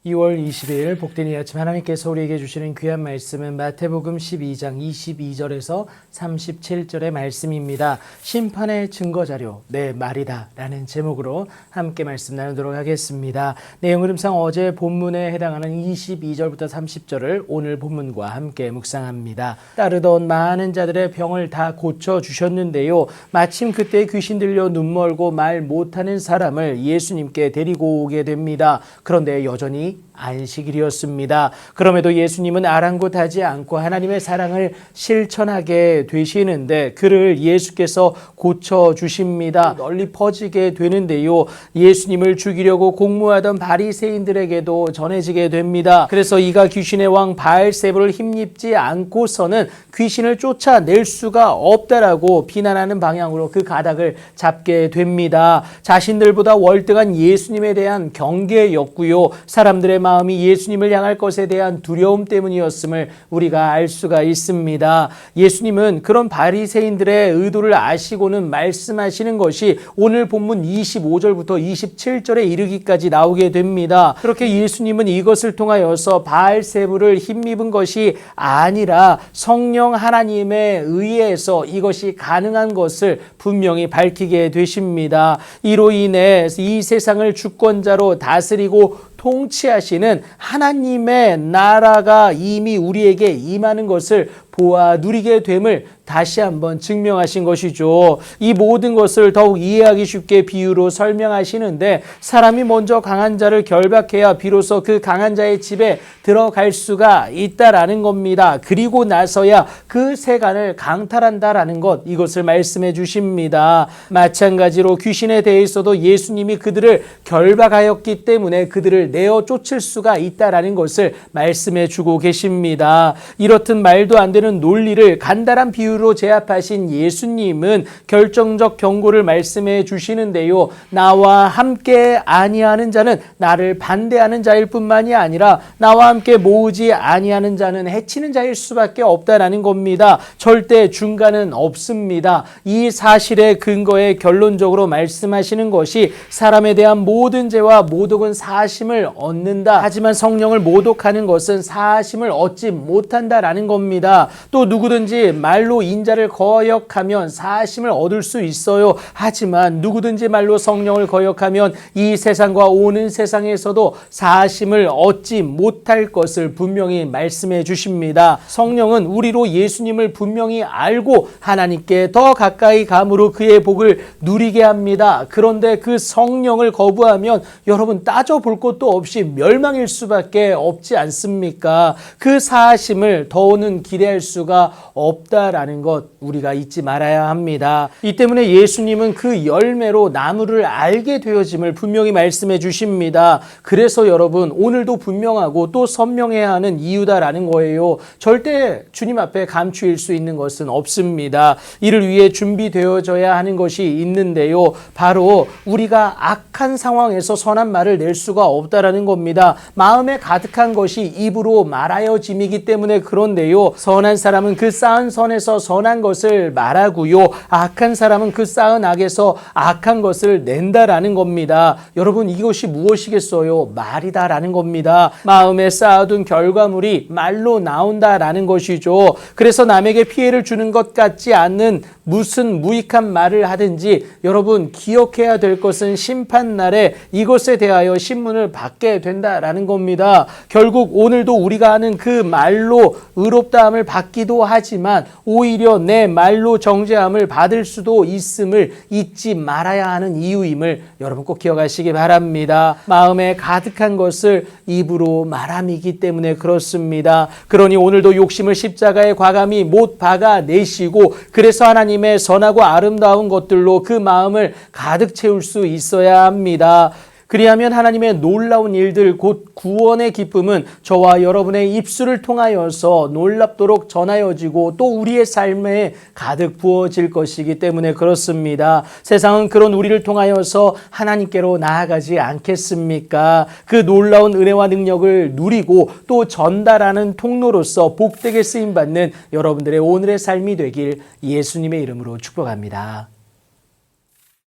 2월 20일 복된 이 아침 하나님께서 우리에게 주시는 귀한 말씀은 마태복음 12장 22절에서 37절의 말씀입니다. 심판의 증거자료 내 말이다 라는 제목으로 함께 말씀 나누도록 하겠습니다. 내용 흐름상 어제 본문에 해당하는 22절부터 30절을 오늘 본문과 함께 묵상합니다. 따르던 많은 자들의 병을 다 고쳐주셨는데요. 마침 그때 귀신 들려 눈 멀고 말 못하는 사람을 예수님께 데리고 오게 됩니다. 그런데 여전히 안식일이었습니다. 그럼에도 예수님은 아랑곳하지 않고 하나님의 사랑을 실천하게 되시는데 그를 예수께서 고쳐주십니다. 널리 퍼지게 되는데요. 예수님을 죽이려고 공모하던 바리새인들에게도 전해지게 됩니다. 그래서 이가 귀신의 왕 바알세불을 힘입지 않고서는 귀신을 쫓아낼 수가 없다라고 비난하는 방향으로 그 가닥을 잡게 됩니다. 자신들보다 월등한 예수님에 대한 경계였고요. 사람들의 마음이 예수님을 향할 것에 대한 두려움 때문이었음을 우리가 알 수가 있습니다. 예수님은 그런 바리새인들의 의도를 아시고는 말씀하시는 것이 오늘 본문 25절부터 27절에 이르기까지 나오게 됩니다. 그렇게 예수님은 이것을 통하여서 바알세불을 힘입은 것이 아니라 성령 하나님에 의해서 이것이 가능한 것을 분명히 밝히게 되십니다. 이로 인해 이 세상을 주권자로 다스리고 통치하시는 하나님의 나라가 이미 우리에게 임하는 것을 보아 누리게 됨을 다시 한번 증명하신 것이죠. 이 모든 것을 더욱 이해하기 쉽게 비유로 설명하시는데 사람이 먼저 강한 자를 결박해야 비로소 그 강한 자의 집에 들어갈 수가 있다라는 겁니다. 그리고 나서야 그 세간을 강탈한다라는 것, 이것을 말씀해 주십니다. 마찬가지로 귀신에 대해서도 예수님이 그들을 결박하였기 때문에 그들을 내어 쫓을 수가 있다라는 것을 말씀해 주고 계십니다. 이렇듯 말도 안 되는 논리를 간단한 비유로 제압하신 예수님은 결정적 경고를 말씀해 주시는데요. 나와 함께 아니하는 자는 나를 반대하는 자일 뿐만이 아니라 나와 함께 모으지 아니하는 자는 해치는 자일 수밖에 없다라는 겁니다. 절대 중간은 없습니다. 이 사실의 근거에 결론적으로 말씀하시는 것이 사람에 대한 모든 죄와 모독은 사심을 얻는다. 하지만 성령을 모독하는 것은 사심을 얻지 못한다라는 겁니다. 또 누구든지 말로 인자를 거역하면 사심을 얻을 수 있어요. 하지만 누구든지 말로 성령을 거역하면 이 세상과 오는 세상에서도 사심을 얻지 못할 것을 분명히 말씀해 주십니다. 성령은 우리로 예수님을 분명히 알고 하나님께 더 가까이 감으로 그의 복을 누리게 합니다. 그런데 그 성령을 거부하면 여러분 따져볼 것도 없이 멸망일 수밖에 없지 않습니까? 그 사심을 더는 기대할 수가 없다라는 것 우리가 잊지 말아야 합니다. 이 때문에 예수님은 그 열매로 나무를 알게 되어짐을 분명히 말씀해 주십니다. 그래서 여러분 오늘도 분명하고 또 선명해야 하는 이유다라는 거예요. 절대 주님 앞에 감추일 수 있는 것은 없습니다. 이를 위해 준비되어져야 하는 것이 있는데요. 바로 우리가 악한 상황에서 선한 말을 낼 수가 없다라는 겁니다. 마음에 가득한 것이 입으로 말하여짐이기 때문에 그런데요. 선한 사람은 그 쌓은 선에서 선한 것을 말하고요. 악한 사람은 그 쌓은 악에서 악한 것을 낸다라는 겁니다. 여러분 이것이 무엇이겠어요? 말이다라는 겁니다. 마음에 쌓아둔 결과물이 말로 나온다라는 것이죠. 그래서 남에게 피해를 주는 것 같지 않는 무슨 무익한 말을 하든지 여러분 기억해야 될 것은 심판날에 이것에 대하여 신문을 받게 된다라는 겁니다. 결국 오늘도 우리가 하는 그 말로 의롭다함을 받기도 하지만 오히려 내 말로 정죄함을 받을 수도 있음을 잊지 말아야 하는 이유임을 여러분 꼭 기억하시기 바랍니다. 마음에 가득한 것을 입으로 말함이기 때문에 그렇습니다. 그러니 오늘도 욕심을 십자가에 과감히 못 박아내시고 그래서 하나님의 선하고 아름다운 것들로 그 마음을 가득 채울 수 있어야 합니다. 그리하면 하나님의 놀라운 일들 곧 구원의 기쁨은 저와 여러분의 입술을 통하여서 놀랍도록 전하여지고 또 우리의 삶에 가득 부어질 것이기 때문에 그렇습니다. 세상은 그런 우리를 통하여서 하나님께로 나아가지 않겠습니까? 그 놀라운 은혜와 능력을 누리고 또 전달하는 통로로서 복되게 쓰임받는 여러분들의 오늘의 삶이 되길 예수님의 이름으로 축복합니다.